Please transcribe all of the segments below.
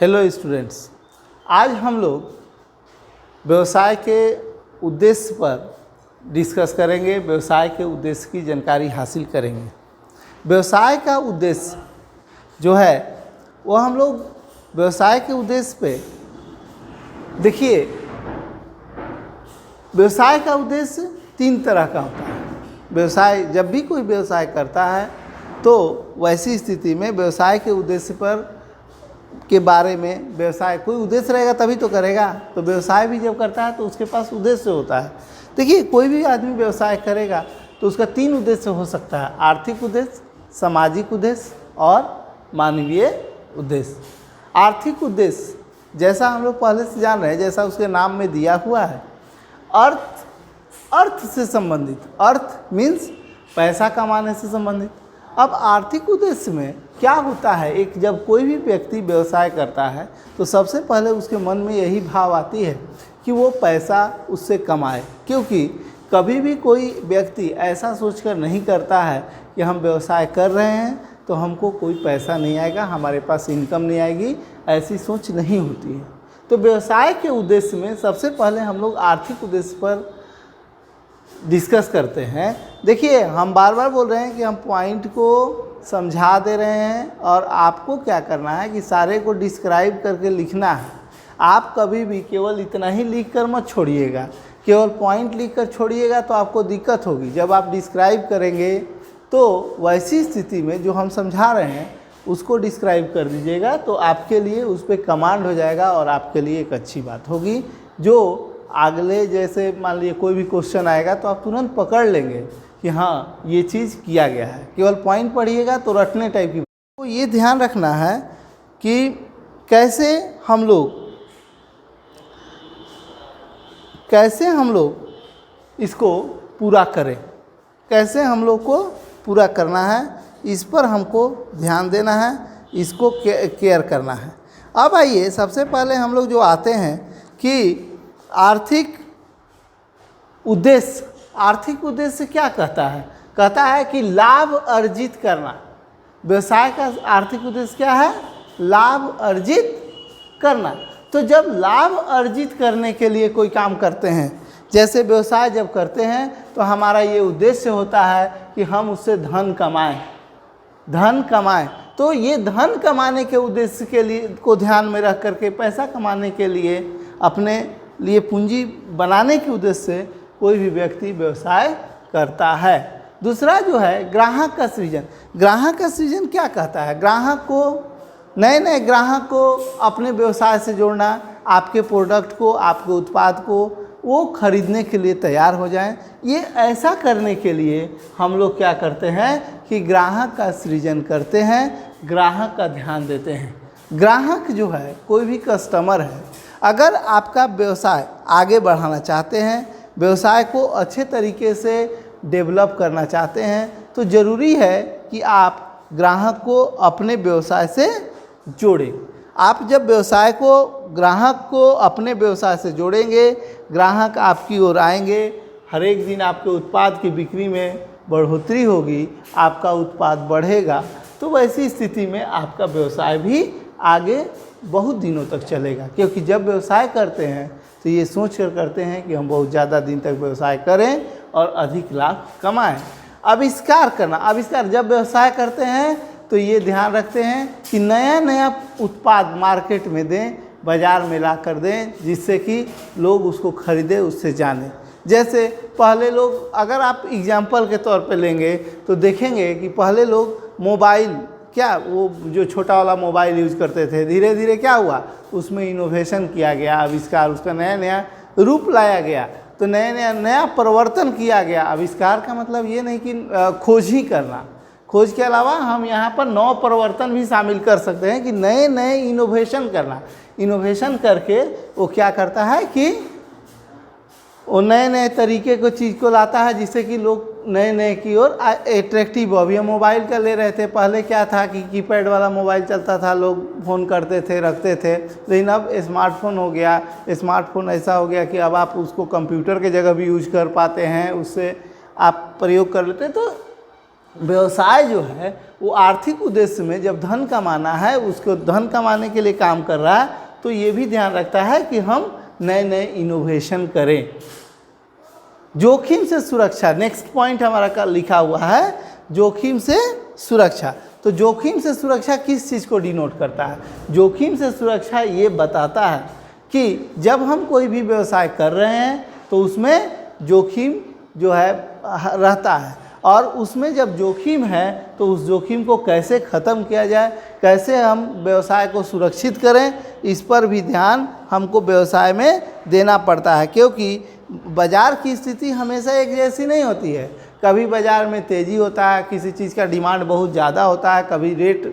Hello students, आज हम लोग व्यवसाय के उद्देश्य पर डिस्कस करेंगे। व्यवसाय के उद्देश्य की जानकारी हासिल करेंगे। व्यवसाय का उद्देश्य जो है वो हम लोग व्यवसाय के उद्देश्य पे देखिए, व्यवसाय का उद्देश्य 3 तरह का होता है। व्यवसाय जब भी कोई व्यवसाय करता है तो वैसी स्थिति में व्यवसाय के उद्देश्य पर के बारे में, व्यवसाय कोई उद्देश्य रहेगा तभी तो करेगा। तो व्यवसाय भी जब करता है तो उसके पास उद्देश्य होता है। देखिए, कोई भी आदमी व्यवसाय करेगा तो उसका 3 उद्देश्य हो सकता है: आर्थिक उद्देश्य, सामाजिक उद्देश्य और मानवीय उद्देश्य। आर्थिक उद्देश्य जैसा हम लोग पहले से जान रहे हैं, जैसा उसके नाम में दिया हुआ है, अर्थ से संबंधित। अर्थ मीन्स पैसा कमाने से संबंधित। अब आर्थिक उद्देश्य में क्या होता है, एक जब कोई भी व्यक्ति व्यवसाय करता है तो सबसे पहले उसके मन में यही भाव आती है कि वो पैसा उससे कमाए। क्योंकि कभी भी कोई व्यक्ति ऐसा सोचकर नहीं करता है कि हम व्यवसाय कर रहे हैं तो हमको कोई पैसा नहीं आएगा, हमारे पास इनकम नहीं आएगी, ऐसी सोच नहीं होती है। तो व्यवसाय के उद्देश्य में सबसे पहले हम लोग आर्थिक उद्देश्य पर डिस्कस करते हैं। देखिए, हम बार बार बोल रहे हैं कि हम पॉइंट को समझा दे रहे हैं और आपको क्या करना है कि सारे को डिस्क्राइब करके लिखना है। आप कभी भी केवल इतना ही लिख कर मत छोड़िएगा। केवल पॉइंट लिख कर छोड़िएगा तो आपको दिक्कत होगी। जब आप डिस्क्राइब करेंगे तो वैसी स्थिति में जो हम समझा रहे हैं उसको डिस्क्राइब कर दीजिएगा, तो आपके लिए उस पर कमांड हो जाएगा और आपके लिए एक अच्छी बात होगी। जो अगले, जैसे मान लीजिए कोई भी क्वेश्चन आएगा तो आप तुरंत पकड़ लेंगे कि हाँ ये चीज़ किया गया है। केवल पॉइंट पढ़िएगा तो रटने टाइप की। तो ये ध्यान रखना है कि कैसे हम लोग इसको पूरा करें, कैसे हम लोग को पूरा करना है, इस पर हमको ध्यान देना है, इसको केयर करना है। अब आइए, सबसे पहले हम लोग जो आते हैं कि आर्थिक उद्देश्य क्या कहता है? कहता है कि लाभ अर्जित करना। व्यवसाय का आर्थिक उद्देश्य क्या है? लाभ अर्जित करना। तो जब लाभ अर्जित करने के लिए कोई काम करते हैं, जैसे व्यवसाय जब करते हैं तो हमारा ये उद्देश्य होता है कि हम उससे धन कमाएं। तो ये धन कमाने के उद्देश्य के लिए को ध्यान में रख करके, पैसा कमाने के लिए, अपने लिए पूंजी बनाने के उद्देश्य से कोई भी व्यक्ति व्यवसाय करता है। दूसरा जो है ग्राहक का सृजन। ग्राहक का सृजन क्या कहता है? नए ग्राहक को अपने व्यवसाय से जोड़ना, आपके प्रोडक्ट को, आपके उत्पाद को वो खरीदने के लिए तैयार हो जाएं। ये ऐसा करने के लिए हम लोग क्या करते हैं कि ग्राहक का सृजन करते हैं, ग्राहक का ध्यान देते हैं। ग्राहक जो है कोई भी कस्टमर है। अगर आपका व्यवसाय आगे बढ़ाना चाहते हैं, व्यवसाय को अच्छे तरीके से डेवलप करना चाहते हैं, तो ज़रूरी है कि आप ग्राहक को अपने व्यवसाय से जोड़ें। आप जब ग्राहक को अपने व्यवसाय से जोड़ेंगे, ग्राहक आपकी ओर आएंगे, हर एक दिन आपके उत्पाद की बिक्री में बढ़ोतरी होगी, आपका उत्पाद बढ़ेगा। तो वैसी स्थिति में आपका व्यवसाय भी आगे बहुत दिनों तक चलेगा। क्योंकि जब व्यवसाय करते हैं तो ये सोच कर करते हैं कि हम बहुत ज़्यादा दिन तक व्यवसाय करें और अधिक लाभ कमाएं। आविष्कार जब व्यवसाय करते हैं तो ये ध्यान रखते हैं कि नया उत्पाद मार्केट में दें, बाज़ार में ला कर दें, जिससे कि लोग उसको खरीदें, उससे जानें। जैसे पहले लोग, अगर आप एग्जाम्पल के तौर पे लेंगे तो देखेंगे कि पहले लोग मोबाइल, वो जो छोटा वाला मोबाइल यूज करते थे, धीरे धीरे क्या हुआ, उसमें इनोवेशन किया गया, आविष्कार, उसका नया रूप लाया गया, तो नया परिवर्तन किया गया। आविष्कार का मतलब ये नहीं कि खोज ही करना। खोज के अलावा हम यहाँ पर नव परिवर्तन भी शामिल कर सकते हैं कि नए इनोवेशन करना। इनोवेशन करके वो क्या करता है कि वो नए तरीके को चीज़ को लाता है, जिससे कि लोग नए की ओर अट्रैक्टिव। अभी हम मोबाइल का ले रहे थे, पहले क्या था कि कीपैड वाला मोबाइल चलता था, लोग फ़ोन करते थे, रखते थे। लेकिन अब स्मार्टफोन हो गया। स्मार्टफोन ऐसा हो गया कि अब आप उसको कंप्यूटर के जगह भी यूज कर पाते हैं, उससे आप प्रयोग कर लेते हैं। तो व्यवसाय जो है वो आर्थिक उद्देश्य में जब धन कमाना है, उसको धन कमाने के लिए काम कर रहा है, तो ये भी ध्यान रखता है कि हम नए नए इनोवेशन करें। जोखिम से सुरक्षा, नेक्स्ट पॉइंट हमारा का लिखा हुआ है जोखिम से सुरक्षा। तो जोखिम से सुरक्षा किस चीज़ को डिनोट करता है? जोखिम से सुरक्षा ये बताता है कि जब हम कोई भी व्यवसाय कर रहे हैं तो उसमें जोखिम जो है रहता है, और उसमें जब जोखिम है तो उस जोखिम को कैसे ख़त्म किया जाए, कैसे हम व्यवसाय को सुरक्षित करें, इस पर भी ध्यान हमको व्यवसाय में देना पड़ता है। क्योंकि बाज़ार की स्थिति हमेशा एक जैसी नहीं होती है। कभी बाज़ार में तेज़ी होता है, किसी चीज़ का डिमांड बहुत ज़्यादा होता है, कभी रेट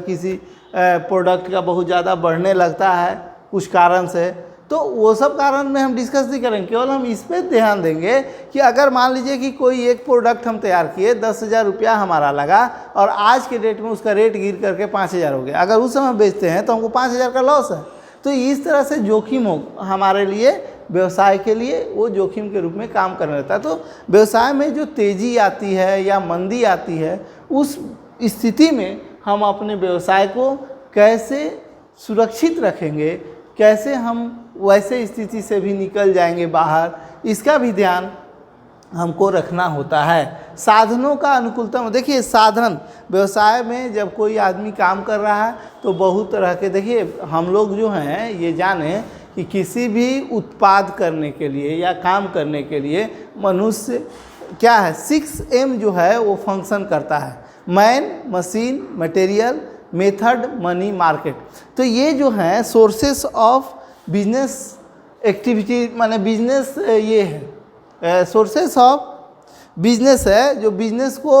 किसी प्रोडक्ट का बहुत ज़्यादा बढ़ने लगता है कुछ कारण से। तो वो सब कारण में हम डिस्कस नहीं करेंगे, केवल हम इस पे ध्यान देंगे कि अगर मान लीजिए कि कोई एक प्रोडक्ट हम तैयार किए, 10,000 रुपया हमारा लगा और आज के डेट में उसका रेट गिर करके 5,000 हो गया, अगर उस समय बेचते हैं तो हमको 5,000 का लॉस है। तो इस तरह से जोखिम हो हमारे लिए, व्यवसाय के लिए वो जोखिम के रूप में काम करने लगता है। तो व्यवसाय में जो तेज़ी आती है या मंदी आती है, उस स्थिति में हम अपने व्यवसाय को कैसे सुरक्षित रखेंगे, कैसे हम वैसे स्थिति से भी निकल जाएंगे बाहर, इसका भी ध्यान हमको रखना होता है। साधनों का अनुकूलतम, देखिए साधन, व्यवसाय में जब कोई आदमी काम कर रहा है तो बहुत तरह के, देखिए हम लोग जो हैं ये जाने कि किसी भी उत्पाद करने के लिए या काम करने के लिए मनुष्य क्या है, 6M जो है वो फंक्शन करता है, man, machine, material, method, money, market. तो ये जो है सोर्सेस ऑफ बिजनेस एक्टिविटी, माने बिजनेस ये है, सोर्सेस ऑफ बिजनेस है, जो बिजनेस को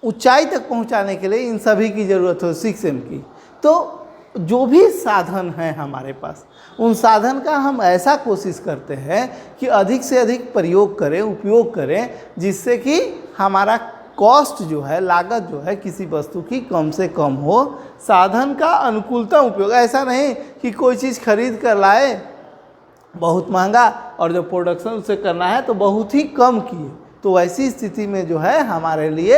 ऊंचाई तक पहुंचाने के लिए इन सभी की ज़रूरत हो, 6M की। तो जो भी साधन है हमारे पास, उन साधन का हम ऐसा कोशिश करते हैं कि अधिक से अधिक प्रयोग करें, उपयोग करें, जिससे कि हमारा कॉस्ट जो है, लागत जो है किसी वस्तु की कम से कम हो। साधन का अनुकूलतम उपयोग, ऐसा नहीं कि कोई चीज़ खरीद कर लाए बहुत महंगा और जब प्रोडक्शन उसे करना है तो बहुत ही कम किए, तो वैसी स्थिति में जो है हमारे लिए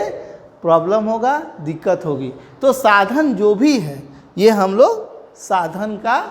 प्रॉब्लम होगा, दिक्कत होगी। तो साधन जो भी है, ये हम लोग साधन का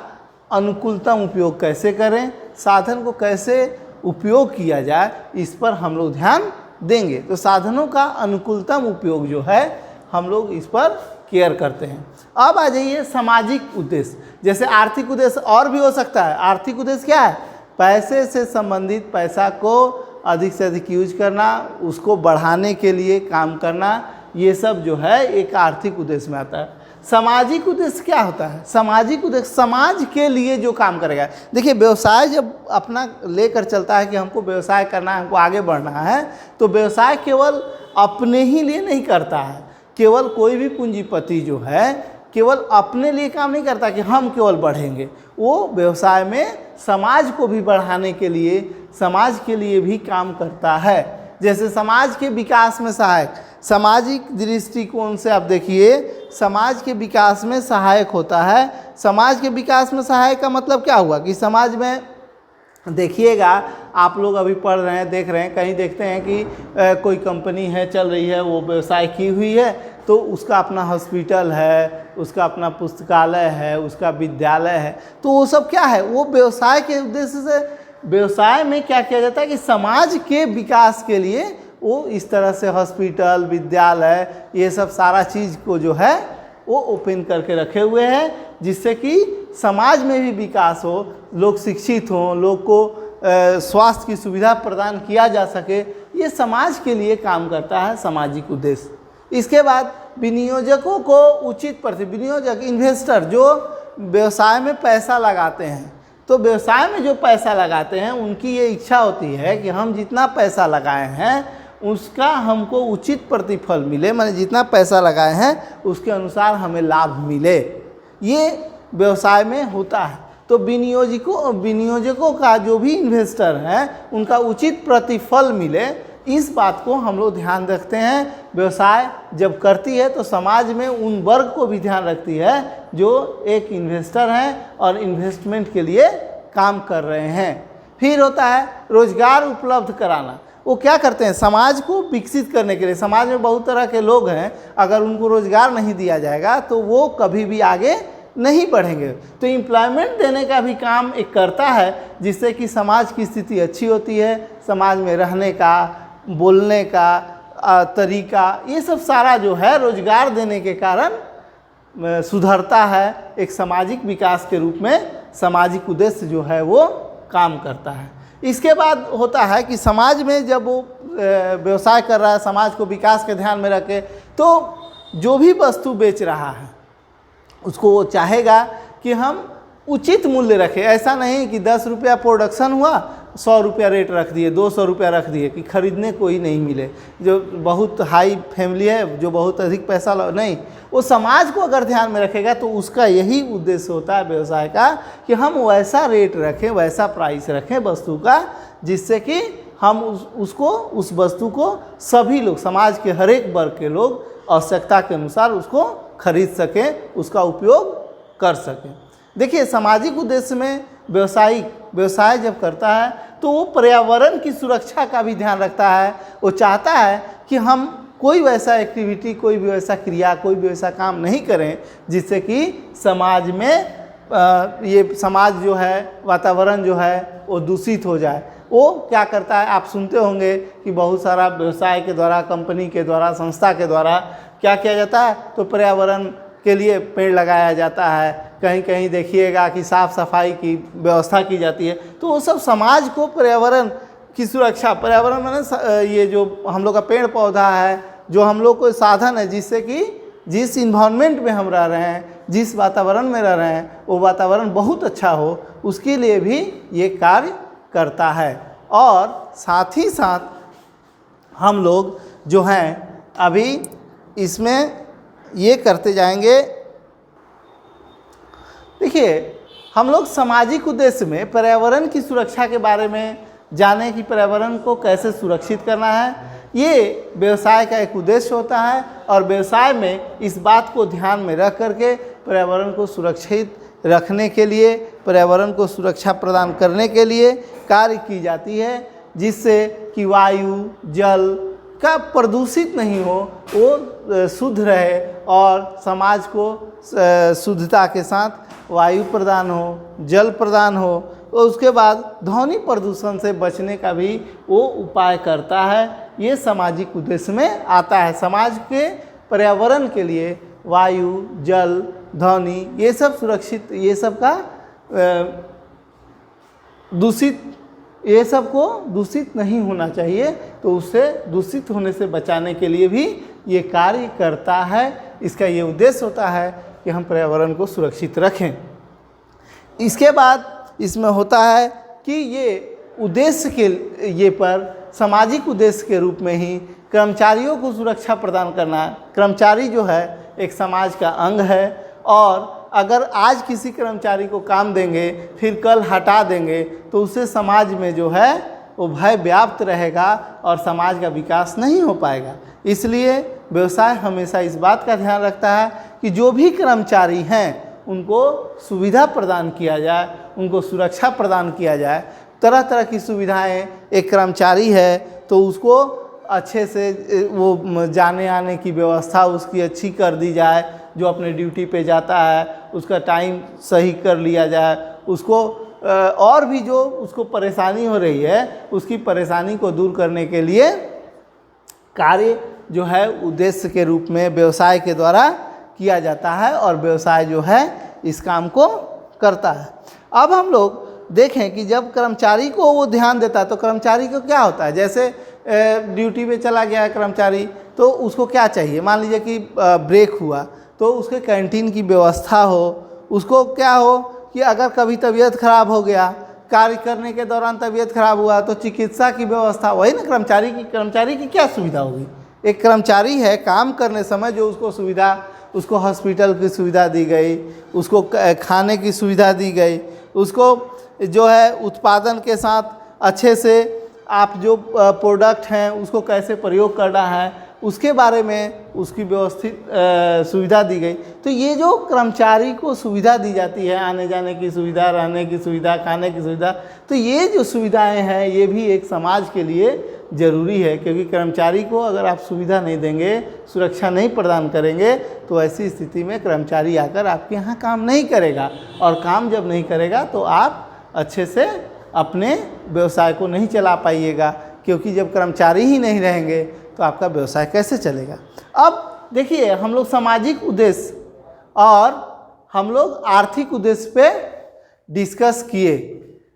अनुकूलतम उपयोग कैसे करें, साधन को कैसे उपयोग किया जाए, इस पर हम लोग ध्यान देंगे। तो साधनों का अनुकूलतम उपयोग जो है हम लोग इस पर केयर करते हैं। अब आ जाइए सामाजिक उद्देश्य। जैसे आर्थिक उद्देश्य और भी हो सकता है। आर्थिक उद्देश्य क्या है? पैसे से संबंधित, पैसा को अधिक से अधिक यूज करना, उसको बढ़ाने के लिए काम करना, ये सब जो है एक आर्थिक उद्देश्य में आता है। सामाजिक उद्देश्य क्या होता है? सामाजिक उद्देश्य समाज के लिए जो काम करेगा। देखिए व्यवसाय जब अपना लेकर चलता है कि हमको व्यवसाय करना है, हमको आगे बढ़ना है, तो व्यवसाय केवल अपने ही लिए नहीं करता है। केवल कोई भी पूंजीपति जो है केवल अपने लिए काम नहीं करता कि हम केवल बढ़ेंगे, वो व्यवसाय में समाज को भी बढ़ाने के लिए, समाज के लिए भी काम करता है। जैसे समाज के विकास में सहायक, सामाजिक दृष्टिकोण से आप देखिए समाज के विकास में सहायक होता है। समाज के विकास में सहायक का मतलब क्या हुआ कि समाज में देखिएगा, आप लोग अभी पढ़ रहे हैं, देख रहे हैं, कहीं देखते हैं कि कोई कंपनी है चल रही है, वो व्यवसाय की हुई है, तो उसका अपना हॉस्पिटल है, उसका अपना पुस्तकालय है, उसका विद्यालय है, तो वो सब क्या है, वो व्यवसाय के उद्देश्य से। व्यवसाय में क्या किया जाता है कि समाज के विकास के लिए वो इस तरह से हॉस्पिटल, विद्यालय, ये सब सारा चीज़ को जो है वो ओपन करके रखे हुए हैं, जिससे कि समाज में भी विकास हो, लोग शिक्षित हों, लोग को स्वास्थ्य की सुविधा प्रदान किया जा सके। ये समाज के लिए काम करता है सामाजिक उद्देश्य। इसके बाद विनियोजकों को उचित विनियोजक, इन्वेस्टर जो व्यवसाय में पैसा लगाते हैं, तो व्यवसाय में जो पैसा लगाते हैं उनकी ये इच्छा होती है कि हम जितना पैसा लगाए हैं उसका हमको उचित प्रतिफल मिले, माने जितना पैसा लगाए हैं उसके अनुसार हमें लाभ मिले, ये व्यवसाय में होता है। तो विनियोजकों का जो भी इन्वेस्टर हैं उनका उचित प्रतिफल मिले, इस बात को हम लोग ध्यान रखते हैं। व्यवसाय जब करती है तो समाज में उन वर्ग को भी ध्यान रखती है जो एक इन्वेस्टर हैं और इन्वेस्टमेंट के लिए काम कर रहे हैं। फिर होता है रोजगार उपलब्ध कराना। वो क्या करते हैं, समाज को विकसित करने के लिए। समाज में बहुत तरह के लोग हैं, अगर उनको रोज़गार नहीं दिया जाएगा तो वो कभी भी आगे नहीं बढ़ेंगे। तो एम्प्लॉयमेंट देने का भी काम एक करता है, जिससे कि समाज की स्थिति अच्छी होती है, समाज में रहने का, बोलने का तरीका, ये सब सारा जो है रोज़गार देने के कारण सुधरता है। एक सामाजिक विकास के रूप में सामाजिक उद्देश्य जो है वो काम करता है। इसके बाद होता है कि समाज में जब वो व्यवसाय कर रहा है, समाज को विकास के ध्यान में रखे, तो जो भी वस्तु बेच रहा है उसको वो चाहेगा कि हम उचित मूल्य रखें। ऐसा नहीं कि 10 रुपया प्रोडक्शन हुआ, 100 रुपया रेट रख दिए, 200 रुपया रख दिए कि खरीदने कोई नहीं मिले, जो बहुत हाई फैमिली है, जो बहुत अधिक पैसा नहीं। वो समाज को अगर ध्यान में रखेगा तो उसका यही उद्देश्य होता है व्यवसाय का, कि हम वैसा रेट रखें, वैसा प्राइस रखें वस्तु का, जिससे कि हम उस वस्तु को सभी लोग, समाज के हर एक वर्ग के लोग आवश्यकता के अनुसार उसको खरीद सकें, उसका उपयोग कर सकें। देखिए, सामाजिक उद्देश्य में व्यवसाय जब करता है तो वो पर्यावरण की सुरक्षा का भी ध्यान रखता है। वो चाहता है कि हम कोई वैसा एक्टिविटी, कोई भी वैसा क्रिया, कोई भी वैसा काम नहीं करें जिससे कि समाज में ये समाज जो है, वातावरण जो है वो दूषित हो जाए। वो क्या करता है, आप सुनते होंगे कि बहुत सारा व्यवसाय के द्वारा, कंपनी के द्वारा, संस्था के द्वारा क्या किया जाता है, तो पर्यावरण के लिए पेड़ लगाया जाता है। कहीं कहीं देखिएगा कि साफ़ सफाई की व्यवस्था की जाती है। तो वो सब समाज को पर्यावरण की सुरक्षा, पर्यावरण माने ये जो हम लोग का पेड़ पौधा है, जो हम लोग को साधन है जिससे कि जिस इन्वायरमेंट में हम रह रहे हैं, जिस वातावरण में रह रहे हैं, वो वातावरण बहुत अच्छा हो, उसके लिए भी ये कार्य करता है। और साथ ही साथ हम लोग जो हैं अभी इसमें ये करते जाएंगे। देखिए, हम लोग सामाजिक उद्देश्य में पर्यावरण की सुरक्षा के बारे में जाने कि पर्यावरण को कैसे सुरक्षित करना है, ये व्यवसाय का एक उद्देश्य होता है। और व्यवसाय में इस बात को ध्यान में रख करके पर्यावरण को सुरक्षित रखने के लिए, पर्यावरण को सुरक्षा प्रदान करने के लिए कार्य की जाती है, जिससे कि वायु, जल का प्रदूषित नहीं हो, वो शुद्ध रहे और समाज को शुद्धता के साथ वायु प्रदान हो, जल प्रदान हो। और उसके बाद ध्वनि प्रदूषण से बचने का भी वो उपाय करता है। ये सामाजिक उद्देश्य में आता है। समाज के पर्यावरण के लिए वायु, जल, ध्वनि, ये सब सुरक्षित, ये सब का ये सब को दूषित नहीं होना चाहिए, तो उससे दूषित होने से बचाने के लिए भी ये कार्य करता है। इसका ये उद्देश्य होता है कि हम पर्यावरण को सुरक्षित रखें। इसके बाद इसमें होता है कि ये उद्देश्य के ये पर सामाजिक उद्देश्य के रूप में ही कर्मचारियों को सुरक्षा प्रदान करना। कर्मचारी जो है एक समाज का अंग है, और अगर आज किसी कर्मचारी को काम देंगे, फिर कल हटा देंगे, तो उससे समाज में जो है वो भय व्याप्त रहेगा और समाज का विकास नहीं हो पाएगा। इसलिए व्यवसाय हमेशा इस बात का ध्यान रखता है कि जो भी कर्मचारी हैं उनको सुविधा प्रदान किया जाए, उनको सुरक्षा प्रदान किया जाए। तरह तरह की सुविधाएं, एक कर्मचारी है तो उसको अच्छे से वो जाने आने की व्यवस्था उसकी अच्छी कर दी जाए। जो अपने ड्यूटी पे जाता है उसका टाइम सही कर लिया जाए। उसको और भी जो उसको परेशानी हो रही है, उसकी परेशानी को दूर करने के लिए कार्य जो है उद्देश्य के रूप में व्यवसाय के द्वारा किया जाता है, और व्यवसाय जो है इस काम को करता है। अब हम लोग देखें कि जब कर्मचारी को वो ध्यान देता है तो कर्मचारी को क्या होता है। जैसे ड्यूटी पे चला गया है कर्मचारी, तो उसको क्या चाहिए, मान लीजिए कि ब्रेक हुआ तो उसके कैंटीन की व्यवस्था हो। उसको क्या हो कि अगर कभी तबीयत खराब हो गया, कार्य करने के दौरान तबीयत खराब हुआ, तो चिकित्सा की व्यवस्था, वही ना कर्मचारी की क्या सुविधा होगी। एक कर्मचारी है काम करने समय जो उसको सुविधा, उसको हॉस्पिटल की सुविधा दी गई, उसको खाने की सुविधा दी गई, उसको जो है उत्पादन के साथ अच्छे से आप जो प्रोडक्ट हैं उसको कैसे प्रयोग करना है उसके बारे में उसकी व्यवस्थित सुविधा दी गई। तो ये जो कर्मचारी को सुविधा दी जाती है, आने जाने की सुविधा, रहने की सुविधा, खाने की सुविधा, तो ये जो सुविधाएं हैं ये भी एक समाज के लिए ज़रूरी है, क्योंकि कर्मचारी को अगर आप सुविधा नहीं देंगे, सुरक्षा नहीं प्रदान करेंगे, तो ऐसी स्थिति में कर्मचारी आकर आपके यहाँ काम नहीं करेगा, और काम जब नहीं करेगा तो आप अच्छे से अपने व्यवसाय को नहीं चला पाइएगा, क्योंकि जब कर्मचारी ही नहीं रहेंगे तो आपका व्यवसाय कैसे चलेगा। अब देखिए, हम लोग सामाजिक उद्देश्य और हम लोग आर्थिक उद्देश्य पे डिस्कस किए।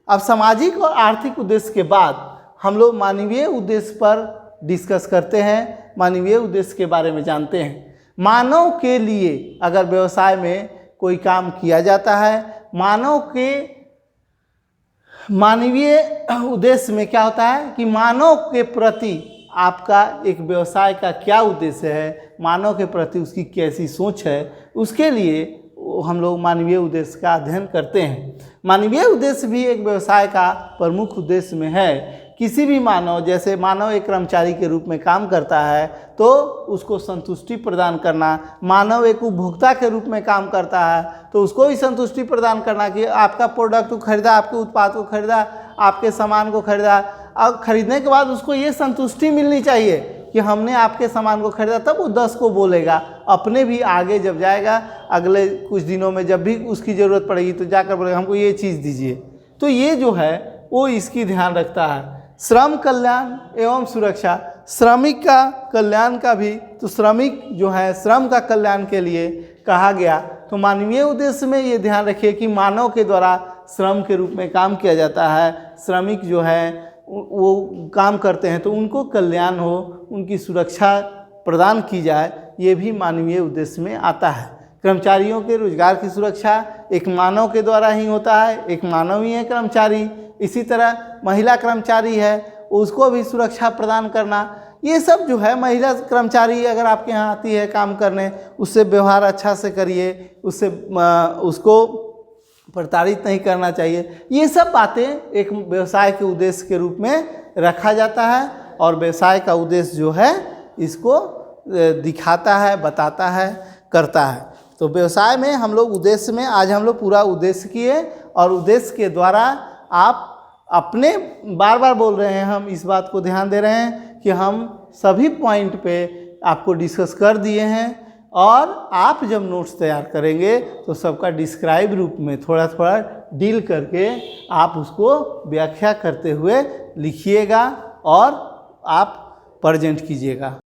अब सामाजिक और आर्थिक उद्देश्य के बाद हम लोग मानवीय उद्देश्य पर डिस्कस करते हैं, मानवीय उद्देश्य के बारे में जानते हैं। मानव के लिए अगर व्यवसाय में कोई काम किया जाता है, मानव के मानवीय उद्देश्य में क्या होता है कि मानव के प्रति आपका एक व्यवसाय का क्या उद्देश्य है, मानव के प्रति उसकी कैसी सोच है, उसके लिए हम लोग मानवीय उद्देश्य का अध्ययन करते हैं। मानवीय उद्देश्य भी एक व्यवसाय का प्रमुख उद्देश्य में है। किसी भी मानव, जैसे मानव एक कर्मचारी के रूप में काम करता है तो उसको संतुष्टि प्रदान करना, मानव एक उपभोक्ता के रूप में काम करता है तो उसको भी संतुष्टि प्रदान करना कि आपका प्रोडक्ट को खरीदा, आपके उत्पाद को खरीदा, आपके सामान को खरीदा, और खरीदने के बाद उसको ये संतुष्टि मिलनी चाहिए कि हमने आपके सामान को खरीदा, तब वो 10 को बोलेगा। अपने भी आगे जब जाएगा, अगले कुछ दिनों में जब भी उसकी ज़रूरत पड़ेगी तो जाकर बोलेगा हमको ये चीज़ दीजिए। तो ये जो है वो इसकी ध्यान रखता है। श्रम कल्याण एवं सुरक्षा, श्रमिक का कल्याण का भी, तो श्रमिक जो है श्रम का कल्याण के लिए कहा गया। तो मानवीय उद्देश्य में ये ध्यान रखिए कि मानव के द्वारा श्रम के रूप में काम किया जाता है, श्रमिक जो है वो काम करते हैं तो उनको कल्याण हो, उनकी सुरक्षा प्रदान की जाए, ये भी मानवीय उद्देश्य में आता है। कर्मचारियों के रोजगार की सुरक्षा एक मानव के द्वारा ही होता है, एक मानव ही है कर्मचारी। इसी तरह महिला कर्मचारी है, उसको भी सुरक्षा प्रदान करना, ये सब जो है, महिला कर्मचारी अगर आपके यहाँ आती है काम करने, उससे व्यवहार अच्छा से करिए, उसको प्रताड़ित नहीं करना चाहिए। ये सब बातें एक व्यवसाय के उद्देश्य के रूप में रखा जाता है, और व्यवसाय का उद्देश्य जो है इसको दिखाता है, बताता है, करता है। तो व्यवसाय में हम लोग उद्देश्य में आज हम लोग पूरा उद्देश्य किए, और उद्देश्य के द्वारा आप अपने, बार बार बोल रहे हैं, हम इस बात को ध्यान दे रहे हैं कि हम सभी पॉइंट पे आपको डिस्कस कर दिए हैं, और आप जब नोट्स तैयार करेंगे तो सबका डिस्क्राइब रूप में थोड़ा थोड़ा डील करके आप उसको व्याख्या करते हुए लिखिएगा और आप प्रेजेंट कीजिएगा।